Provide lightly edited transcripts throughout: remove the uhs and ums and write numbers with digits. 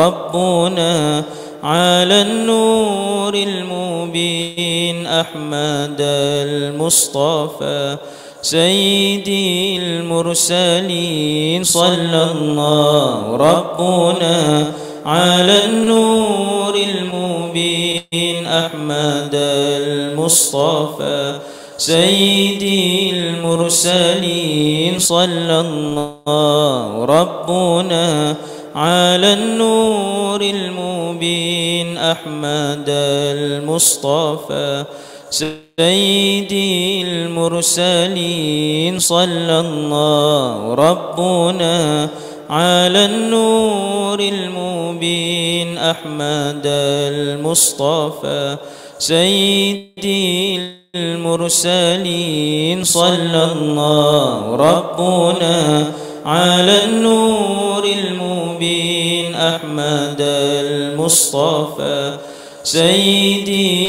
ربنا على النور المبين أحمد المصطفى سيدي المرسلين صلى الله ربنا على النور المبين أحمد المصطفى سيدي المرسلين صلى الله ربنا على النور المبين أحمد المصطفى سيدي المرسلين صلى الله ربنا على النور المبين أحمد المصطفى سيدي المرسلين صلى الله ربنا على النور المبين أحمد المصطفى سيدي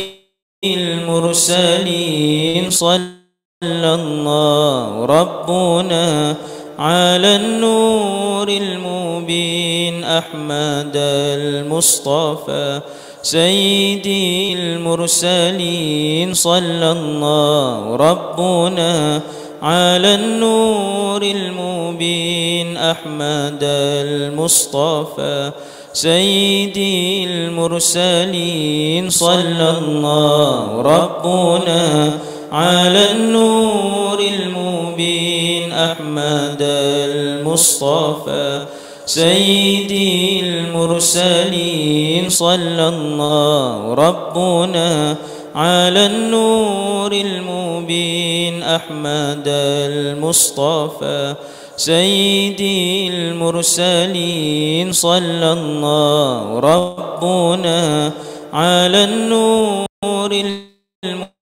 المرسلين صلى الله ربنا على النور المبين أحمد المصطفى سيدي المرسلين صلى الله ربنا على النور المبين أحمد المصطفى سيدي المرسلين صلى الله ربنا على النور المبين أحمد المصطفى سيدي المرسلين صلى الله ربنا على النور المبين أحمد المصطفى سيدي المرسلين صلى الله ربنا على النور المبين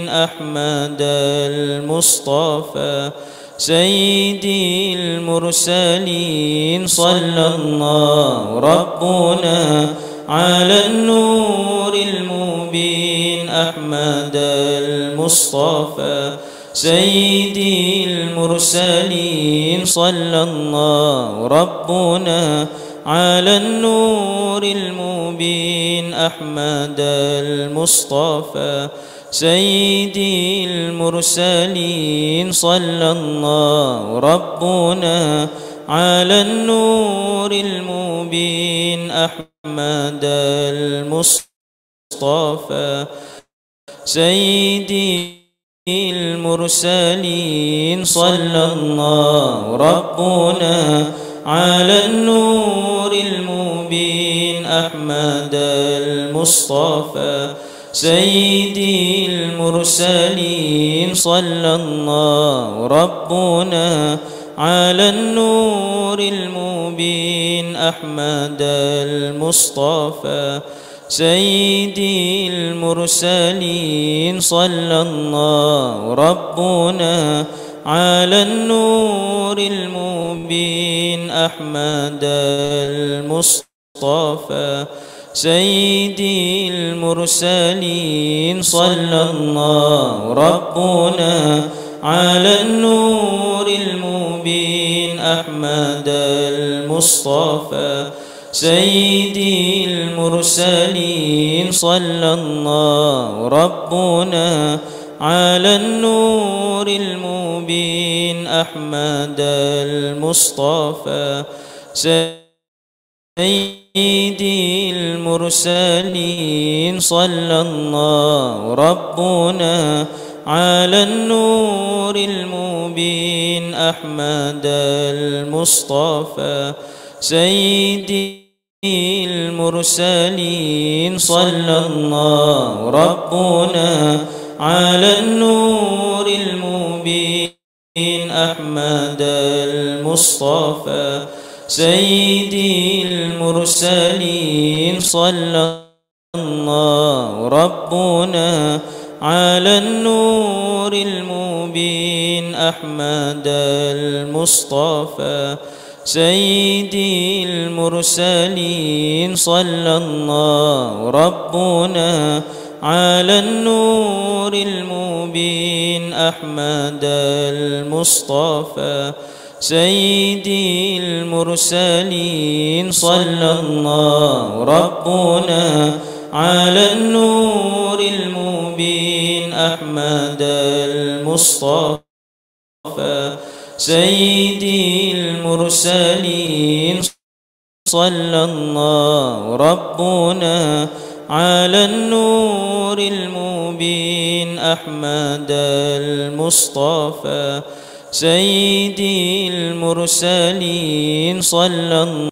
أحمد المصطفى سيدي المرسلين صلى الله ربنا على النور المبين أحمد المصطفى سيدي المرسلين صلى الله ربنا على النور المبين أحمد المصطفى سيدي المرسلين صلى الله ربنا على النور المبين أحمد المصطفى سيدي المرسلين صلى الله ربنا على النور المبين أحمد المصطفى سيدي المرسلين صلى الله ربنا على النور المبين أحمد المصطفى سيدي المرسلين صلى الله ربنا على النور المبين أحمد المصطفى سيدي المرسلين صلى الله ربنا على النور المبين أحمد المصطفى سيدي المرسلين صلى الله ربنا على النور المبين أحمد المصطفى سيدي المرسلين صلى الله ربنا على النور المبين أحمد المصطفى سيدي المرسلين صلى الله ربنا على النور المبين أحمد المصطفى سيدي المرسلين صلى الله ربنا على النور المبين أحمد المصطفى سيدي المرسلين صلى الله ربنا على النور المبين أحمد المصطفى سيدي المرسلين صلى الله ربنا على النور المبين أحمد المصطفى سيدي المرسلين صلى الله ربنا على النور المبين أحمد المصطفى سيدي المرسلين صلى الله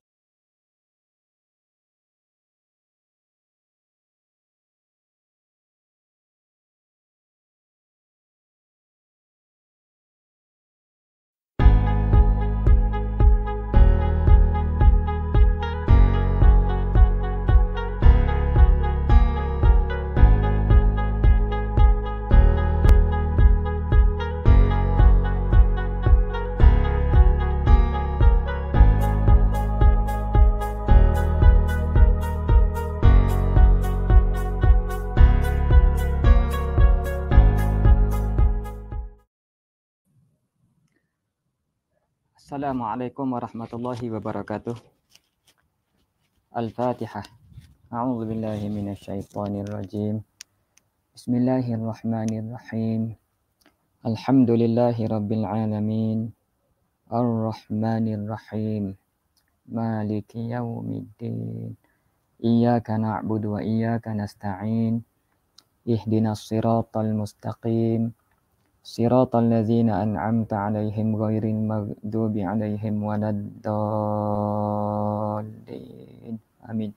Assalamualaikum warahmatullahi wabarakatuh. Al-Fatihah. A'udzu billahi minasyaitonir rajim. Bismillahirrahmanirrahim. Alhamdulillahi rabbil alamin. Ar-Rahmanir Rahim. Maliki yaumiddin. Iyyaka na'budu wa iyyaka nasta'in. Ihdinas siratal mustaqim. Siratal ladzina an'amta 'alaihim ghairil maghdubi 'alaihim waladdallin. Amin.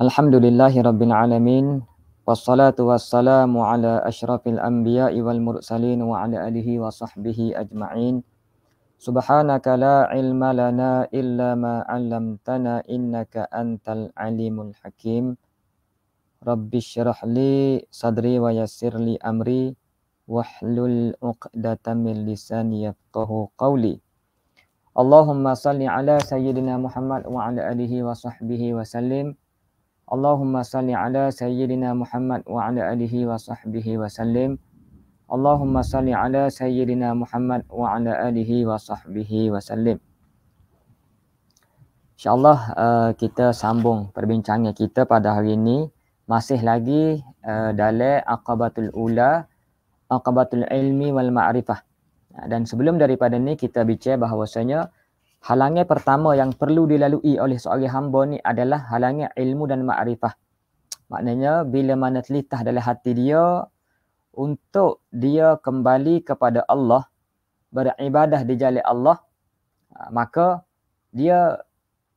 Alhamdulillahirabbil alamin. Wassalatu wassalamu ala asyrafil anbiya'i wal mursalin wa ala alihi wa sahbihi ajma'in. Subhanaka la ilma lana illa ma 'allamtana innaka antal alimul hakim. Rabbishrah li sadri wa yassir li amri. Wahlul 'uqdatam min lisani yafqahu qawli. Allahumma salli ala sayyidina Muhammad wa ala alihi wa sahbihi wa sallim. Allahumma salli ala sayyidina Muhammad wa ala alihi wa sahbihi wa sallim. Allahumma salli ala sayyidina Muhammad wa ala alihi wa sahbihi wa sallim. InsyaAllah kita sambung perbincangan kita pada hari ini. Masih lagi dalam Aqabatul Ula, Aqabatul Ilmi wal Ma'rifah. Dan sebelum daripada ni kita bicara bahawasanya halangan pertama yang perlu dilalui oleh seorang hamba ni adalah halangan ilmu dan ma'rifah. Maknanya bila mana telitah dalam hati dia untuk dia kembali kepada Allah, beribadah di jalan Allah, maka dia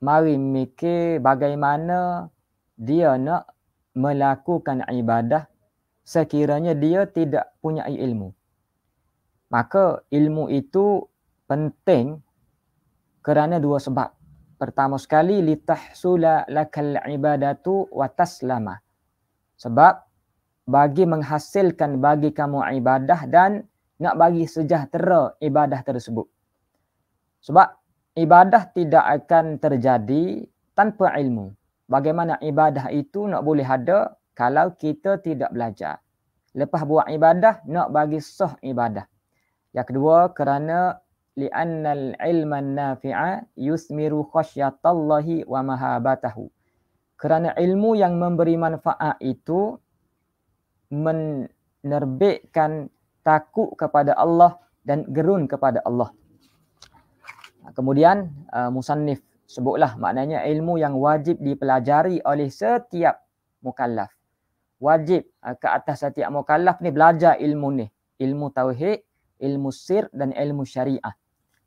mari mikir bagaimana dia nak melakukan ibadah sekiranya dia tidak punya ilmu. Maka ilmu itu penting kerana dua sebab. Pertama sekali, litahsula lakal ibadatu wa taslama. Sebab bagi menghasilkan bagi kamu ibadah dan nak bagi sejahtera ibadah tersebut. Sebab ibadah tidak akan terjadi tanpa ilmu. Bagaimana ibadah itu nak boleh ada kalau kita tidak belajar. Lepas buat ibadah, nak bagi sah ibadah. Yang kedua, kerana li'annal ilman nafi'a yusmiru khasyatallahi wa mahabatahu. Kerana ilmu yang memberi manfaat itu menerbitkan takut kepada Allah dan gerun kepada Allah. Kemudian musannif sebutlah maknanya ilmu yang wajib dipelajari oleh setiap mukallaf. Wajib ke atas setiap mukallaf ni belajar ilmu ni. Ilmu tauhid, ilmu sir dan ilmu syariah.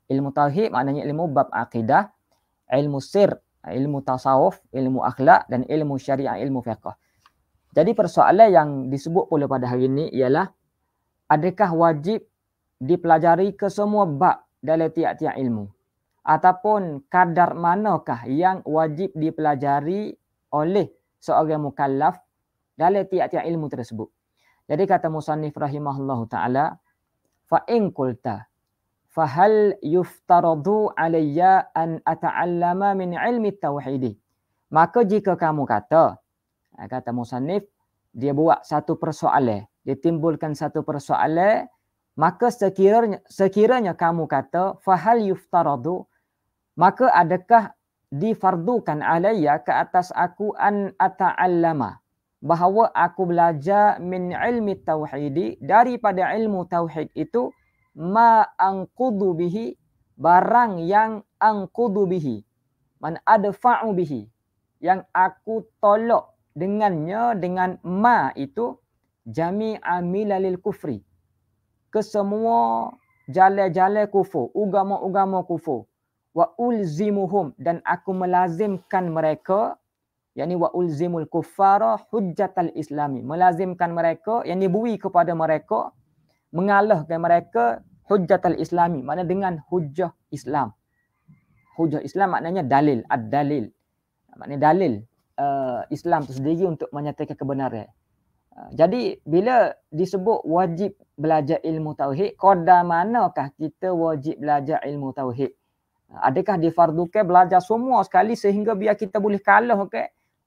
Ilmu tauhid maknanya ilmu bab akidah, ilmu sir, ilmu tasawuf, ilmu akhlak dan ilmu syariah, ilmu fiqh. Jadi persoalan yang disebut pula pada hari ini ialah adakah wajib dipelajari ke semua bab dalam tiap-tiap ilmu? Ataupun kadar manakah yang wajib dipelajari oleh seorang mukallaf dalam tiap-tiap ilmu tersebut? Jadi kata musannif rahimahullahu ta'ala, fa in qulta fa hal yuftaradu alayya an ata'allama min ilmi tauhid. Maka jika kamu kata musannif, dia buat satu persoalan, dia timbulkan satu persoalan Maka sekiranya kamu kata fahal yuftaradu, maka adakah difardukan alayya ke atas aku an ata'allama, bahawa aku belajar min ilmi tauhidi, daripada ilmu tauhid itu, ma anqudu bihi, barang yang anqudu bihi, man adfa'u bihi, yang aku tolak dengannya, dengan ma itu, jami'a milalil kufri, kesemua jalan-jalan kufur, agama-agama kufur. Wa ulzimuhum, dan aku melazimkan mereka, yakni wa ulzimul kuffara hujjatal islami, melazimkan mereka, yakni beri kepada mereka, mengalahkan mereka hujjatal islami, makna dengan hujjah Islam. Hujjah Islam maknanya dalil, ad-dalil. Maknanya dalil Islam itu sendiri untuk menyatakan kebenaran. Jadi bila disebut wajib belajar ilmu tauhid, qadar manakah kita wajib belajar ilmu tauhid? Adakah difardukan belajar semua sekali sehingga biar kita boleh kalah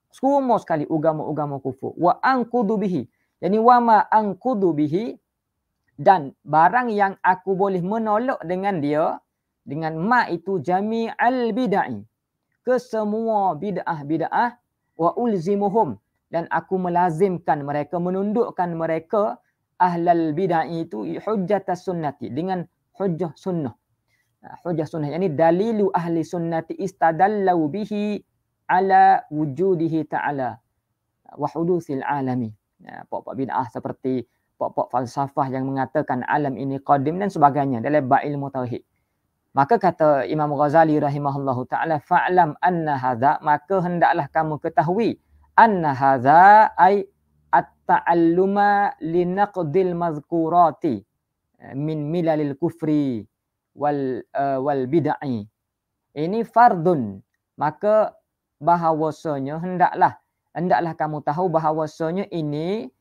semua sekali agama-agama kufur? Wa anqudu bihi, yani wa ma anqudu bihi, dan barang yang aku boleh menolak dengan dia, dengan ma itu jami'al bid'ah, kesemua bid'ah, wa ulzimuhum, dan aku melazimkan mereka, menundukkan mereka, ahlal bid'ah itu hujjatas sunnati, dengan hujjah sunnah. Hujjah sunnah, yani dalilu ahli sunnati istadallau bihi ala wujudihi ta'ala wa hudusil alami. Pokok bid'ah seperti pokok falsafah yang mengatakan alam ini qadim dan sebagainya dalam bab ilmu tauhid. Maka kata Imam Ghazali rahimahullahu ta'ala, fa'lam anna hadha, maka hendaklah kamu ketahui, anna hadha ay at-ta'alluma linaqdil mazkurati min milalil kufri wal bid'ah. Ini fardun, maka bahawasanya hendaklah kamu tahu bahawasanya ini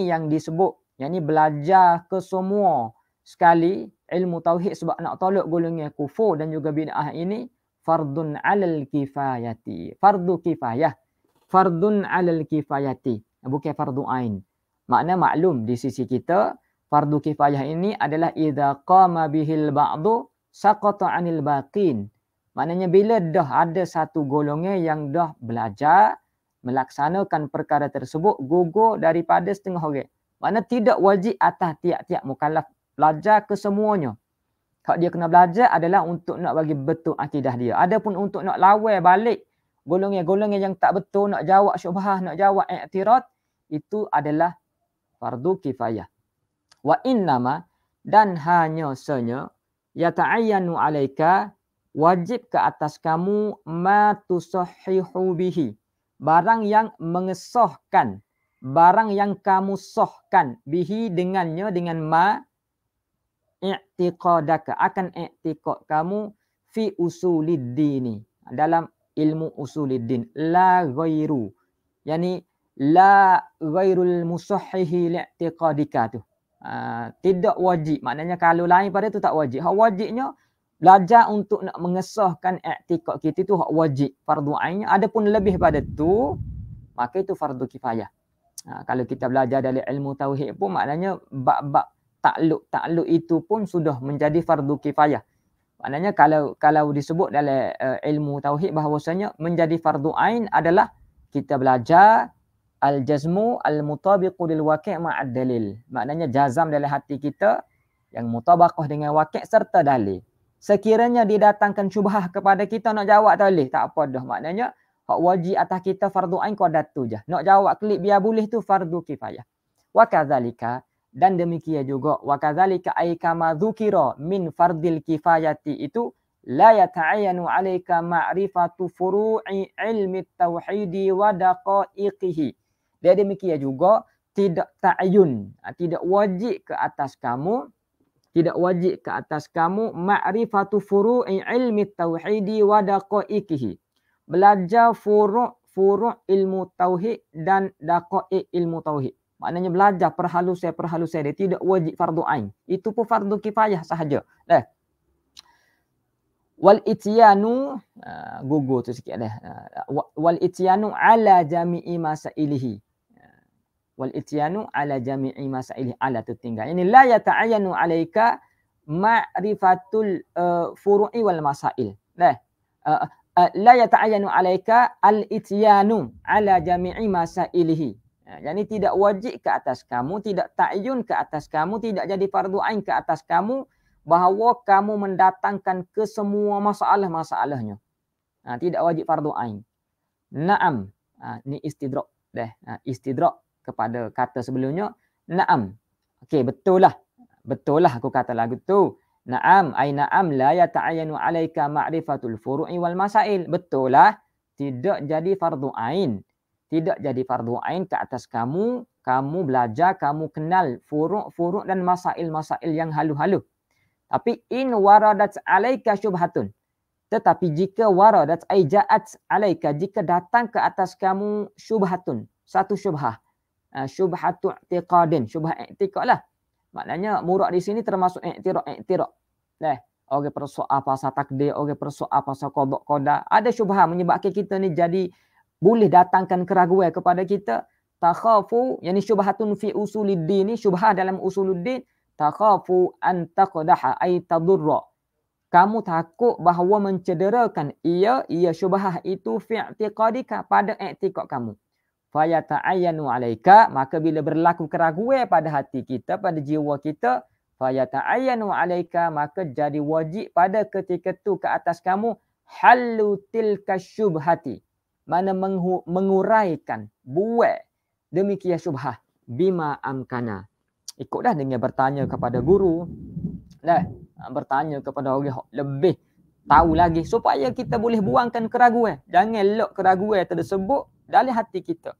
yang disebut, yakni belajar ke semua sekali ilmu tauhid sebab nak tolak golongan kufur dan juga bid'ah ini, fardun alal kifayati, fardu kifayah, fardun alal kifayati, bukan fardu ain. Makna maklum di sisi kita, fardu kifayah ini adalah idza qama bihil ba'du saqata 'anil baqin. Maknanya bila dah ada satu golongan yang dah belajar melaksanakan perkara tersebut, gugur daripada setengah orang. Makna tidak wajib atas tiap-tiap mukallaf belajar ke semuanya. Hak dia kena belajar adalah untuk nak bagi betul akidah dia. Adapun untuk nak lawan balik golongan-golongan yang tak betul, nak jawab syubhah, nak jawab i'tirad, itu adalah fardu kifayah. Wa innama, dan hanya sanya, yata'ayyanu alaika, wajib ke atas kamu, ma tusahhihu bihi, barang yang mengesahkan, barang yang kamu sahkan, bihi dengannya, dengan ma, i'tiqadaka, akan i'tiqad kamu, fi usuliddini, dalam ilmu usuliddin, la ghairu, yani la ghairul musahhihi li'tiqadika tu. Tidak wajib, maknanya kalau lain pada tu tak wajib. Hak wajibnya belajar untuk nak mengesahkan i'tiqad kita tu hak wajib, fardu ainnya. Adapun lebih pada tu, maka itu fardu kifayah. Kalau kita belajar dari ilmu tauhid pun, maknanya bab-bab takluk itu pun sudah menjadi fardu kifayah. Maknanya kalau disebut dalam ilmu tauhid bahawasanya menjadi fardu ain adalah kita belajar al-jazmu al-mutabiqu lil waqi' ma'ad dalil. Maknanya jazam dalam hati kita yang mutabaqah dengan waqi' serta dalil. Sekiranya didatangkan syubhah kepada kita, nak jawab tak boleh, tak apa dah. Maknanya hak wajib atas kita fardu ain qadar tu je. Nak jawab klik biar boleh tu fardu kifayah. Wa kadzalika, dan demikian juga, wa kadzalika ay kama dzukira min fardil kifayati, itu la yata'ayyanu 'alaika ma'rifatu furu'i ilmi tauhidi wa daqa'iqihi. Dia demikian juga tidak ta'ayyun, tidak wajib ke atas kamu, ma'rifatu furu'i ilmi tauhidi wa daqa'iqihi, belajar furu' ilmu tauhid dan daqa'iq ilmu tauhid. Maknanya belajar perhalusan dia, tidak wajib fardu ain. Itu pun fardu kifayah sahaja. Wal ityanu, gugur tu sikit dah. Wal ityanu ala jami'i masailihi, wal ityanu ala jami'i masailih ala tu tinggal. Ini la yata'ayyanu alaika ma'rifatul furu'i wal masail. La yata'ayyanu alaika al ityanu ala jami'i masailihi. Yani tidak wajib ke atas kamu, tidak ta'yun ke atas kamu, tidak jadi fardu ain ke atas kamu bahawa kamu mendatangkan ke semua masalah-masalahnya. Tidak wajib fardu ain. Naam. Ni istidrak dah. Istidrak kepada kata sebelumnya. Naam. Okey, betul lah. Betul lah aku kata lagu tu. Naam, ay naam la yata'ayyanu alaika ma'rifatul furu'i wal masail. Betul lah. Tidak jadi fardu ain. Tidak jadi fardu ain ke atas kamu. Kamu belajar, kamu kenal furu' dan masail-masail yang halu-halu. Tapi in waradat alaika syubhatun. Tetapi jika waradat ay ja'at alaika, jika datang ke atas kamu syubhatun, satu syubhah. Syubhatu i'tiqadin, syubhah i'tiqad lah. Maknanya murad di sini termasuk i'tirak. Orang persoal pasal takdir, orang persoal pasal qada. Ada syubhah menyebabkan kita ni jadi boleh datangkan keraguan kepada kita. Takhafu, yani syubhatun fi usuluddin, ni syubhah dalam usuluddin. Takhafu an taqdaha ay tadurra. Kamu takut bahawa mencederakan ia syubhah itu fi i'tiqadika, pada i'tiqad kamu. Fayata'ayyanu alaika, maka bila berlaku keraguan pada hati kita, pada jiwa kita, fayata'ayyanu alaika, maka jadi wajib pada ketika itu ke atas kamu hallu tilka syubhati, mana menguraikan, buat demikian syubhah bima amkana. Ikutlah dengan bertanya kepada guru. Bertanya kepada orang yang lebih tahu lagi supaya kita boleh buangkan keraguan. Jangan lock keraguan tersebut dalam hati kita.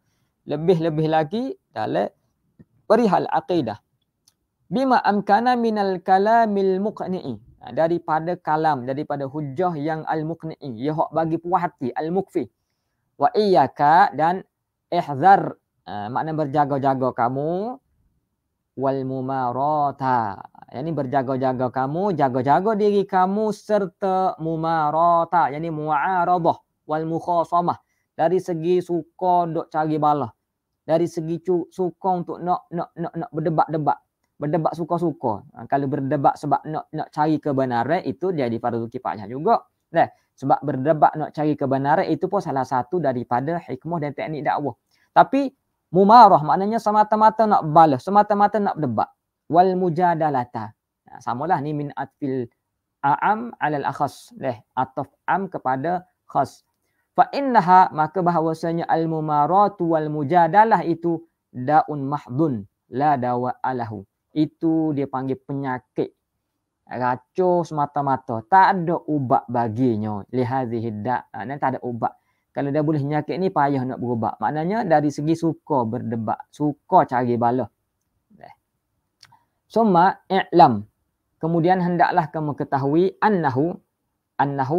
Lebih-lebih lagi dalam perihal akidah. Bima amkana minal kalamil muqni'i. Daripada kalam, daripada hujah yang al-muqni'i. Ya hak bagi puas hati, al-mukfi. Wa iyyaka, dan ihzar, makna berjaga-jaga kamu. Wal mumarata. Yani berjaga-jaga kamu, jaga-jaga diri kamu serta mumarata, yani mu'aradah wal mukhasamah. Dari segi suka duk cari balah. Dari segi suka untuk nak berdebat-debat. Berdebat suka-suka. Kalau berdebat sebab nak cari kebenaran, itu jadi fardu kifayah juga. Sebab berdebat nak cari kebenaran itu pun salah satu daripada hikmah dan teknik dakwah. Tapi mumarah maknanya semata-mata nak balas, semata-mata nak berdebat. Wal mujadalata. Samalah ni min atfil a'am alal akhas. Ataf am kepada khas. Fa innaha, maka bahawasanya al mumaratu wal mujadalah itu daun mahdun la dawa alahu. Itu dia panggil penyakit. Racun semata-mata. Tak ada ubat baginya. Lihadhihi da'. Tak ada ubat. Kalau dah boleh penyakit ni payah nak berubat. Maknanya dari segi suka berdebat, suka cari balah. Summa i'lam. Kemudian hendaklah kamu ketahui annahu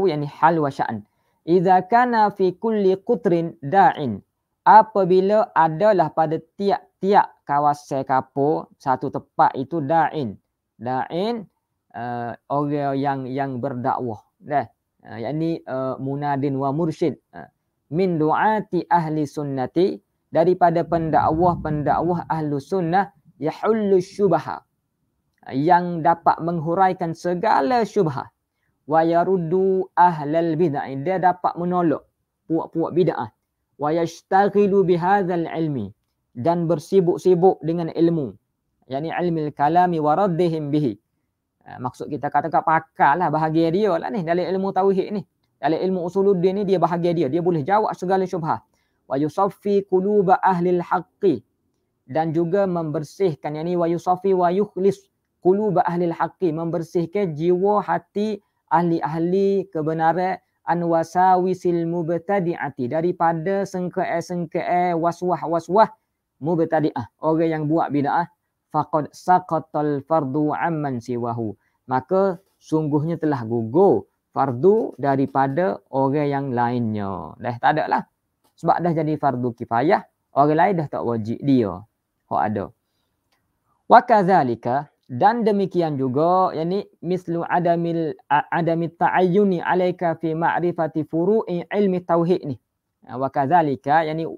yani hal wa sya'an. Idza kana fi kulli qutrin da'in. Apabila adalah pada tiap-tiap kawasan kapur, satu tempat itu da'in. Da'in orang yang berdakwah. Yani munadin wa mursyid. Min du'ati ahli sunnati, daripada pendakwah ahlu sunnah, yahullu syubha, yang dapat menghuraikan segala syubhah. Wa yaruddu ahlal bid'ah, dia dapat menolak puak-puak bid'ah. Wa yashtaghilu bihadzal ilmi, dan bersibuk-sibuk dengan ilmu, yani ilmil kalami wa raddihim bihi. Maksud kita katakan pakarlah, bahagia dia lah ni dalam ilmu tauhid ni. Dalam ilmu usuluddin ni dia bahagia dia boleh jawab segala syubhah. Wa yusaffi quluba ahlil haqqi, dan juga membersihkan, yani wa yusaffi wa yukhlis quluba ahlil haqqi, membersihkan jiwa hati ahli-ahli kebenaran, an wasawisil mubtadi'ati, daripada sengkea-sengkea waswah-waswah mubtadi'ah, orang yang buat bid'ah. Faqad saqatal fardu amman siwahu, maka sungguhnya telah gugur fardu daripada orang yang lainnya. Tak ada lah. Sebab dah jadi fardu kifayah, orang lain dah tak wajib dia. Hak ada. Wa kadzalika, dan demikian juga, yani mislu adami ta'ayyuni alaika fi ma'rifati furu'i ilmi tauhid ni. Wa kadzalika, yani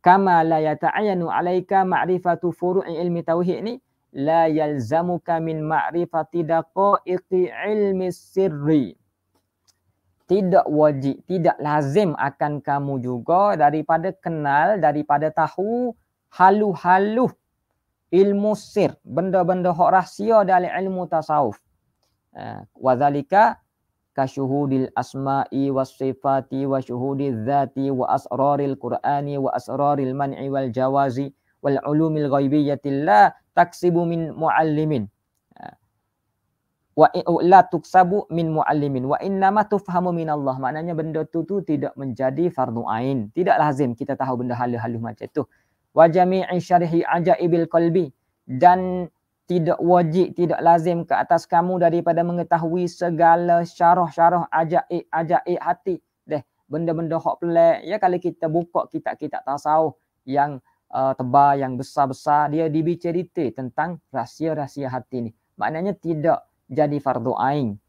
kama la yata'ayyanu 'alaika ma'rifatu furu'i ilmi tauhid ni la yalzamuka min ma'rifati daqaiqi ilmi sirri. Tidak wajib, tidak lazim akan kamu juga daripada kenal, daripada tahu halu-halu ilmu sir, benda-benda hak rahsia dalam ilmu tasawuf. Wa zalika ka syuhudil asma'i was sifati wa syuhudiz zati wa asraril qur'ani wa asraril man'i wal jawazi wal ulumil ghaibiyyati la taksibu min muallimin. Wa la tuksabu min muallimin wa innama tufhamu min Allah. Maknanya benda tu tidak menjadi fardu ain. Tidak lazim kita tahu benda halu-halu macam tu. Wa jami'i syarhi ajaibil qalbi, dan tidak wajib, tidak lazim ke atas kamu daripada mengetahui segala syarah-syarah ajaib hati. Benda-benda hak pelik ya, kalau kita buka kitab-kitab tasawuf yang tebal, yang besar-besar, dia dibicerita tentang rahsia-rahsia hati ni. Maknanya tidak jadi fardu ain.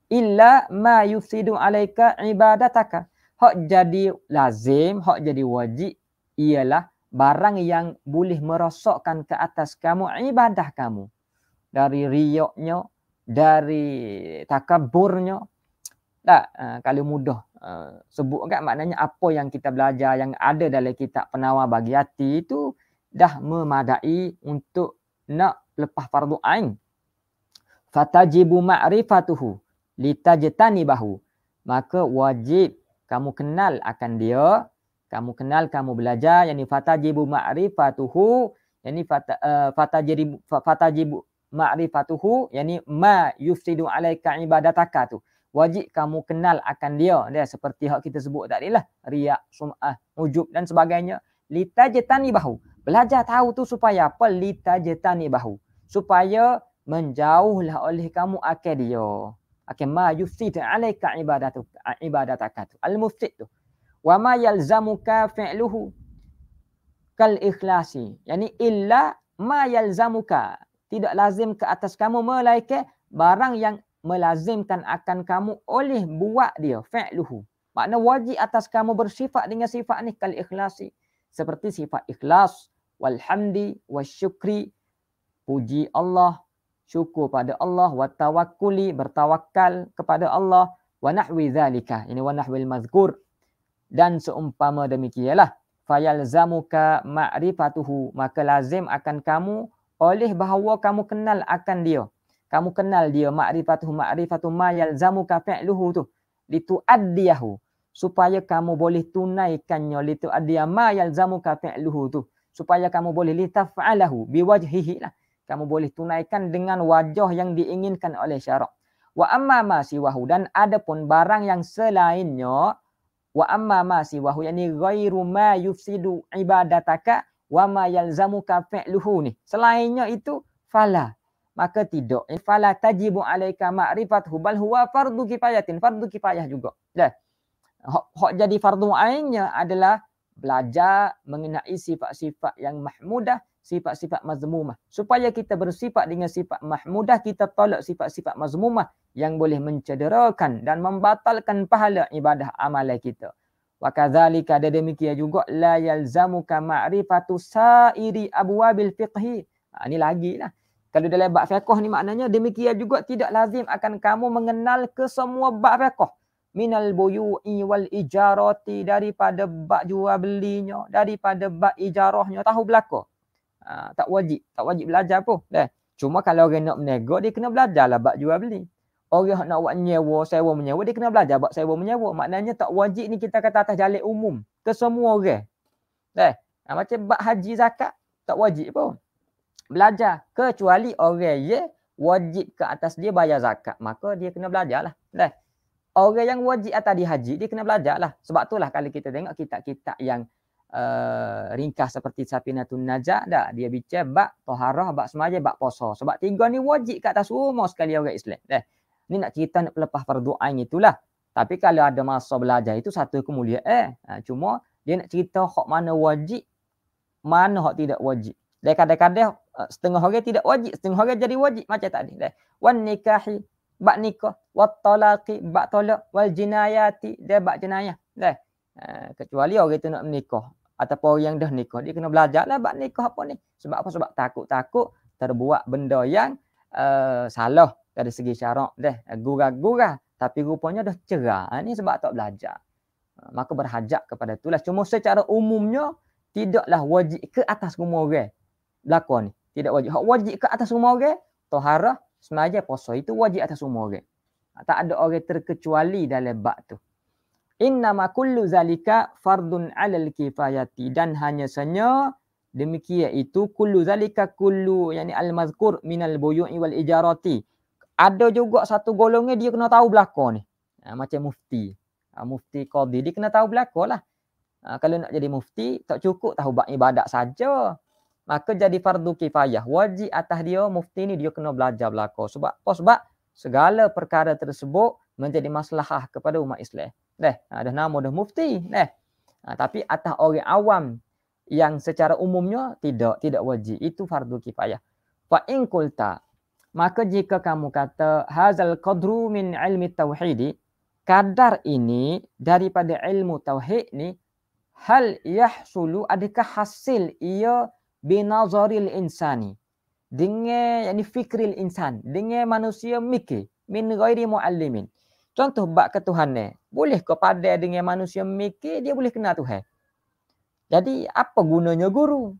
Illa ma yufsidu alaika ibadataka. Hak jadi lazim, hak jadi wajib ialah barang yang boleh merosakkan ke atas kamu ibadah kamu. Dari riyaknya, dari takaburnya. Kalau mudah sebut kan, maknanya apa yang kita belajar yang ada dalam kitab penawar bagi hati itu dah memadai untuk nak lepas fardu ain. Fatajibu ma'rifatuhu litajtanibahu. Maka wajib kamu kenal akan dia, kamu kenal, kamu belajar. Yani fatajibu ma'rifatuhu, yani fatajibu ma'rifatuhu, yani ma yufsidu alaika ibadataka tu. Wajib kamu kenal akan dia. Dia seperti hak kita sebut tadi lah, riak, sum'ah, ujub dan sebagainya. Litajtanibahu. Belajar tahu tu supaya apa? Litajtanibahu. Supaya menjauhlah oleh kamu akan dia. Akan ma yufsid alaika ibadataka. Al-mufsid tu. Wa ma yalzamuka fi'luhu kal ikhlasi. Yani illa ma yalzamuka. Tidak lazim ke atas kamu melainkan barang yang melazimkan akan kamu oleh buat dia. Fi'luhu. Makna wajib atas kamu bersifat dengan sifat ni kal ikhlasi. Seperti sifat ikhlas, walhamdi, wasyukri, puji Allah, syukur pada Allah, wa tawakkuli, bertawakal kepada Allah, wa nahwi zalika, ini wa nahwil mazkur, dan seumpama demikianlah. Fayalzamuka ma'rifatuhu, maka lazim akan kamu oleh bahawa kamu kenal akan dia. Kamu kenal dia, ma'rifatuhu, ma'rifatu ma yalzamuka fi'luhu tu, lituaddiyahu, supaya kamu boleh tunaikannya, lituaddiya ma yalzamuka fi'luhu tu, supaya kamu boleh litaf'alahu biwajhihi lah. Kamu boleh tunaikan dengan wajah yang diinginkan oleh syarak. Wa amma ma siwahu, dan adapun barang yang selainnya, wa amma ma siwahu, yani ghairu ma yufsidu ibadataka wa ma yalzamuka fi'luhu ni. Selainnya itu fala, maka tidak. Fala tajibu alaika ma'rifatuhu bal huwa fardu kifayatin, fardu kifayah juga. Dah. Hak jadi fardu ainnya adalah belajar mengenai sifat-sifat yang mahmudah, sifat-sifat mazmumah. Supaya kita bersifat dengan sifat mahmudah, kita tolak sifat-sifat mazmumah yang boleh mencederakan dan membatalkan pahala ibadah amalan kita. Wa kadzalika, ada demikian juga, la yalzamuka ma'rifatu sa'iri abwabil fiqhi. Ini lagi lah. Kalau dalam bab fiqh ni maknanya demikian juga tidak lazim akan kamu mengenal ke semua bab fiqh. Minal buyu'i wal ijarati, daripada bab jual belinya, daripada bab ijarahnya, tahu belaka. Tak wajib belajar pun. Cuma kalau orang nak menegak, dia kena belajarlah bab jual beli. Orang nak buat nyewa, sewa menyewa, dia kena belajar bab sewa menyewa. Maknanya tak wajib ni kita kata atas jalan umum ke semua orang. Macam bab haji zakat, tak wajib pun belajar, kecuali orang ye wajib ke atas dia bayar zakat, maka dia kena belajarlah. Orang yang wajib atas dia haji, dia kena belajarlah. Sebab itulah kalau kita tengok kitab-kitab yang ringkas seperti Safinatun Najah, dia bicara bab taharah, bab sembahyang, bab puasa. Sebab tiga ni wajib kat atas semua sekali orang Islam. Ni nak cerita nak lepas fardu ain itulah. Tapi kalau ada masa belajar itu satu kemuliaan. Cuma dia nak cerita hak mana wajib, mana hak tidak wajib. Dan kadang-kadang setengah orang tidak wajib, setengah orang jadi wajib macam tadi. Wan nikahi, bab nikah, wat talaqi, bab talak, wal jinayati, dia bab jenayah. Kecuali orang itu nak menikah, ataupun orang yang dah nikah, dia kena belajarlah bab nikah apa ni. Sebab apa? Sebab takut-takut terbuat benda yang salah dari segi syarak dah, gurau-gurau tapi rupanya dah cerah. Ni sebab tak belajar. Maka berhajat kepada itulah. Cuma secara umumnya tidaklah wajib ke atas semua orang berlaku ni. Tidak wajib. Hak wajib ke atas semua orang, taharah, sembahyang, puasa itu wajib atas semua orang. Tak ada orang terkecuali dalam bab tu. Innama kullu zalika fardun 'alal kifayati, dan hanya saja demikian itu kullu zalika kullu yani al-mazkur minal buyu'i wal ijarati. Ada juga satu golongan dia kena tahu belaka ni. Macam mufti. Mufti qadi dia kena tahu belaka lah. Kalau nak jadi mufti tak cukup tahu bab ibadat saja. Maka jadi fardu kifayah. Wajib atas dia mufti ni dia kena belajar belaka. Sebab apa? Sebab segala perkara tersebut menjadi maslahah kepada umat Islam. Dah nama dah mufti. Tapi atas orang awam yang secara umumnya tidak wajib. Itu fardu kifayah. Fa in qulta, maka jika kamu kata hazal qadru min ilmi tauhidi, kadar ini daripada ilmu tauhid ni, hal yahsulu, adakah hasil ia binazaril insani, dengan yani fikril insan, dengan manusia mikir, min ghairi muallimin. Contoh bab ketuhanan, boleh kepada dengan manusia mikir dia boleh kenal Tuhan. Jadi apa gunanya guru?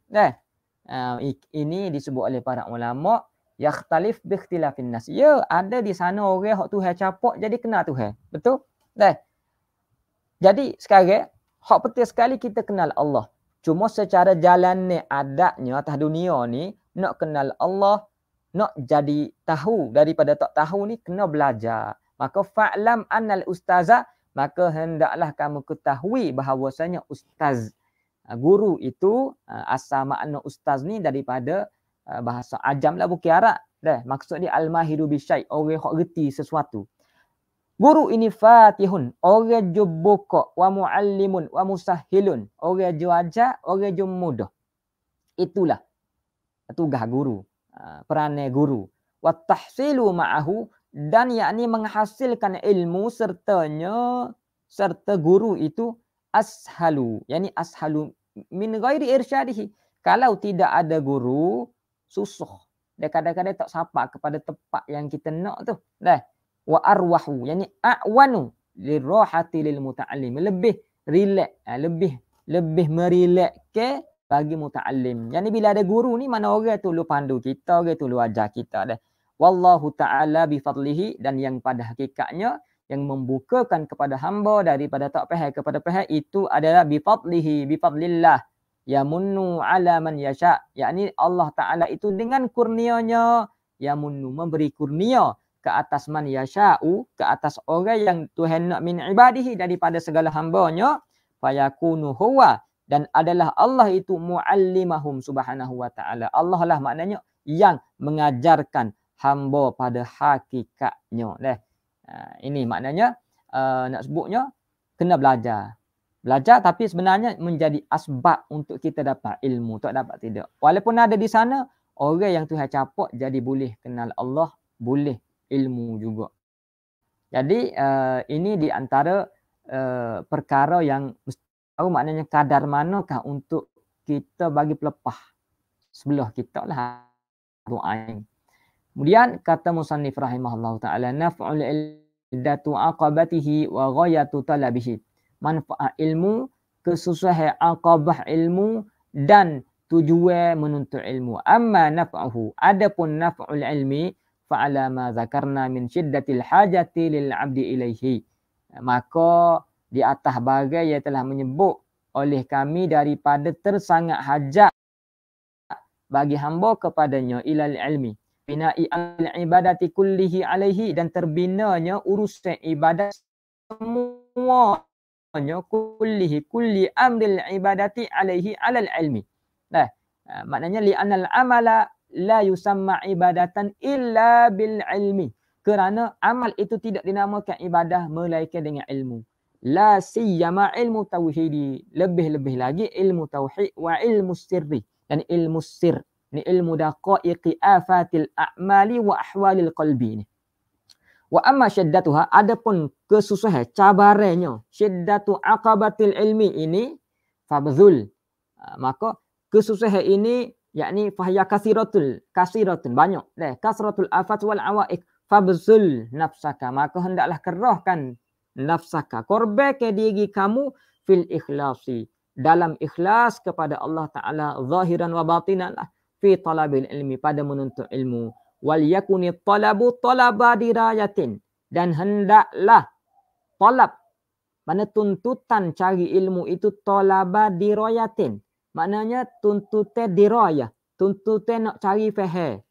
Ini disebut oleh para ulama yakhtalif bi ikhtilafin nas. Ya, ada di sana orang hak Tuhan capak jadi kenal Tuhan. Betul? Jadi sekarang hak penting sekali kita kenal Allah. Cuma secara jalan ni adatnya atas dunia ni nak kenal Allah, nak jadi tahu daripada tak tahu ni kena belajar. Maka fa'lam annal ustaza, maka hendaklah kamu ketahui bahawasanya ustaz, guru itu, asal makna ustaz ni daripada bahasa ajam lah, bukan Arab. Maksud dia al-mahiru bisyai, orang yang reti sesuatu. Guru ini fatihun, orang yang buka, wa muallimun, wa musahhilun, orang yang ajar, orang yang mudah. Itulah tugas guru, peranan guru. Wa tahsilu ma'ahu, dan yakni menghasilkan ilmu serta guru itu ashalu, yani ashalu min ghairi irsyadihi. Kalau tidak ada guru, susah. Dia kadang-kadang tak sampai kepada tempat yang kita nak tu. Wa arwahu, yani a'wanu lirahati lil muta'allim, lebih relax, lebih merilek ke bagi muta'allim. Yani bila ada guru ni, mana orang tu lu pandu kita, orang tu lu ajar kita dah. Wallahu ta'ala bifadlihi, dan yang pada hakikatnya yang membukakan kepada hamba daripada tak faham kepada faham itu adalah bifadlihi, bifadlillah, yamunnu ala man yasha, yakni Allah Ta'ala itu dengan kurnianya, yamunnu memberi kurnia ke atas man yasha'u, ke atas orang yang Tuhan nak min ibadihi daripada segala hambanya, fayakunu huwa, dan adalah Allah itu muallimahum subhanahu wa ta'ala. Allah lah maknanya yang mengajarkan hamba pada hakikatnya. Ini maknanya nak sebutnya kena belajar. Belajar tapi sebenarnya menjadi asbab untuk kita dapat ilmu. Tak dapat tidak. Walaupun ada di sana, orang yang Tuhan capak jadi boleh kenal Allah, boleh ilmu juga. Jadi ini di antara perkara yang tahu maknanya kadar manakah untuk kita bagi pelepah sebelah kita lah doa. Kemudian kata musannif rahimahullah ta'ala, naf'ul iddatu aqabatihi wa ghayatu talabihi. Manfaat ilmu, kesusahan aqabah ilmu, dan tujuan menuntut ilmu. Amma naf'uhu, adapun naf'ul ilmi, fa'ala ma zakarna min syiddatil hajati lil abdi ilaihi. Maka di atas bagai yang telah menyebut oleh kami daripada tersangat hajat bagi hamba kepadanya ilal ilmi. Bina'i al-ibadati kullihi alaihi, dan terbinanya urusan ibadat semuanya kulli amril ibadati alaihi alal ilmi. Maknanya li'anal amala la yusamma ibadatan illa bil ilmi. Kerana amal itu tidak dinamakan ibadah melainkan dengan ilmu. La siyama ilmu tauhidi, lebih-lebih lagi ilmu tauhid wa ilmu sirri, dan ilmu sir. Ni ilmu daqaiqi afatil a'mali wa ahwalil qalbi ni. Wa amma syiddatuha, adapun kesusahan cabarannya, syiddatu aqabatil ilmi ini, fabdhul, Maka kesusahan ini yakni fahya kasiratun banyak deh, kasratul afat wal awaik fabzul nafsaka, maka hendaklah kerahkan nafsaka, korban ke diri kamu fil ikhlasi, dalam ikhlas kepada Allah Ta'ala, zahiran wa batinan, fi talabil ilmi, pada menuntut ilmu, wal yakuni talabu talaba dirayatin, dan hendaklah talab, mana tuntutan cari ilmu itu talaba dirayatin, maknanya tuntutan dirayah, tuntutan nak cari faham,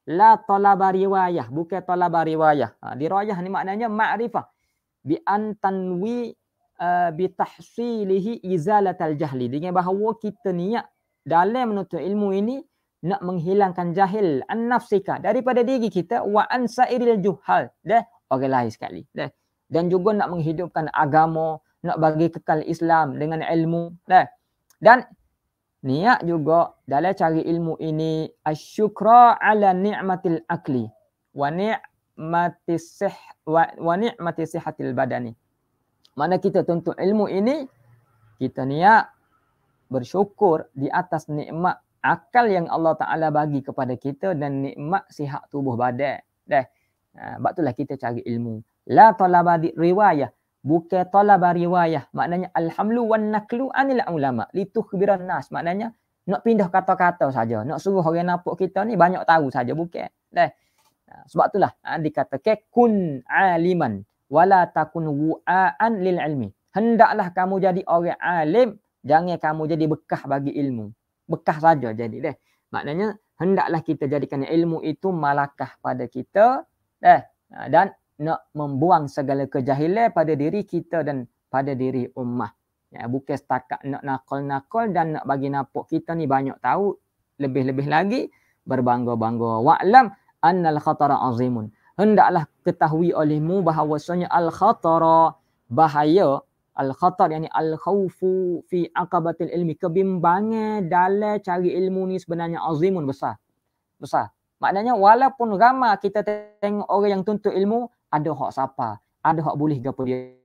la talaba riwayah, bukan talaba riwayah. Dirayah ni maknanya ma'rifah, bi an tanwi bi tahsilihi izalatal jahli, dengan bahawa kita niat dalam menuntut ilmu ini nak menghilangkan jahil an nafsika, daripada diri kita, wa an sairil juhal, dah orang lain sekali, dah, dan juga nak menghidupkan agama, nak bagi kekal Islam dengan ilmu, dah. Dan niat juga dalam cari ilmu ini asyukra ala ni'matil akli wa ni'mati sihatil badani. Mana kita tuntut ilmu ini, kita niat bersyukur di atas nikmat akal yang Allah Ta'ala bagi kepada kita dan nikmat sihat tubuh badan. Dah. Sebab itulah kita cari ilmu. La talaba riwayah, bukan talaba riwayah, maknanya alhamlu wan naklu anil ulama litukhbiran nas, maknanya nak pindah kata-kata saja, nak suruh orang nampak kita ni banyak tahu saja, bukan. Dah. Sebab itulah dikatakan kun aliman wala takun wu'an lil ilmi. Hendaklah kamu jadi orang alim, jangan kamu jadi bekah bagi ilmu. Bekah saja jadi, dah. Maknanya hendaklah kita jadikan ilmu itu malakah pada kita, dah. Dan nak membuang segala kejahilan pada diri kita dan pada diri ummah. Ya, bukan setakat nak nakal-nakal dan nak bagi nampak kita ni banyak tahu, lebih-lebih lagi berbangga-bangga. Wa'lam annal khatara azimun. Hendaklah ketahui olehmu bahawasanya al-khatara, bahaya, al-khatar yani al-khawfu fi aqabatil ilmi, kebimbangan dalam cari ilmu ni sebenarnya azimun, besar. Besar. Maknanya walaupun ramai kita tengok orang yang tuntut ilmu, ada hak siapa, ada hak boleh gapo dia,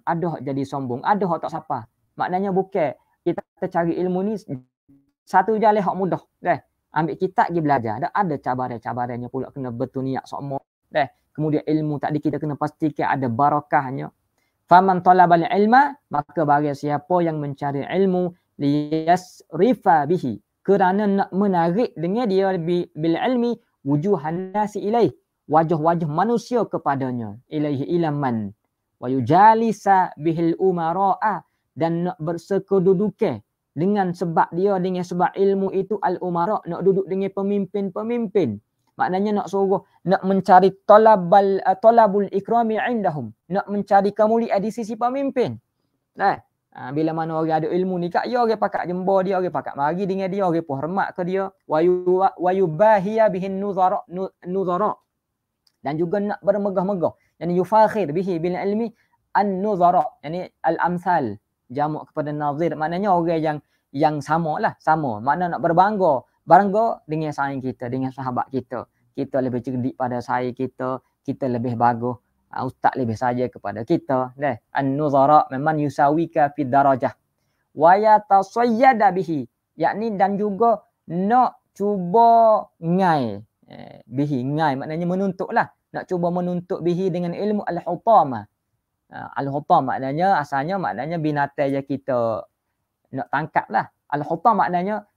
ada hak jadi sombong, ada hak tak siapa. Maknanya bukan kita cari ilmu ni satu jalan hak mudah, dah. Ambil kitab pergi belajar, ada cabaran-cabarannya pula, kena betul niat sokmo, dah. Kemudian ilmu tadi kita kena pastikan ada barakahnya. Faman talabal ilma, maka bagi siapa yang mencari ilmu, liyasrifa bihi, kerana nak menarik dengan dia bil ilmi wujuhan nasi ilaih, wajah-wajah manusia kepadanya, ilaihi ilaman, wa yujalisa bihil umara'a, dan nak bersekedudukan dengan sebab dia, dengan sebab ilmu itu al-umara, nak duduk dengan pemimpin-pemimpin. Maknanya nak suruh, nak mencari talabul ikrami indahum, nak mencari kemuliaan di sisi pemimpin. Nah, bila mana orang ada ilmu ni, kak, ya orang pakat jembar dia, orang pakat mari dengan dia, orang pun hormat ke dia, wa yubahiya bihin nuzara, dan juga nak bermegah-megah, yani yufakhir bihi bil ilmi an-nuzara, yani al-amsal, jamak kepada nazir, maknanya orang yang samalah, sama. Makna nak berbangga dengan saing kita, dengan sahabat kita. Kita lebih cerdik pada saing kita, kita lebih bagus, ustaz lebih saja kepada kita, dah. An-nuzara memang yusawika fi darajah. Wa yatasayyada bihi, yakni dan juga nak cuba ngai, bihi ngai maknanya menuntutlah, nak cuba menuntut bihi dengan ilmu al-hutama. Al-hutam maknanya asalnya maknanya binatang yang kita nak tangkap lah. Al-hutam maknanya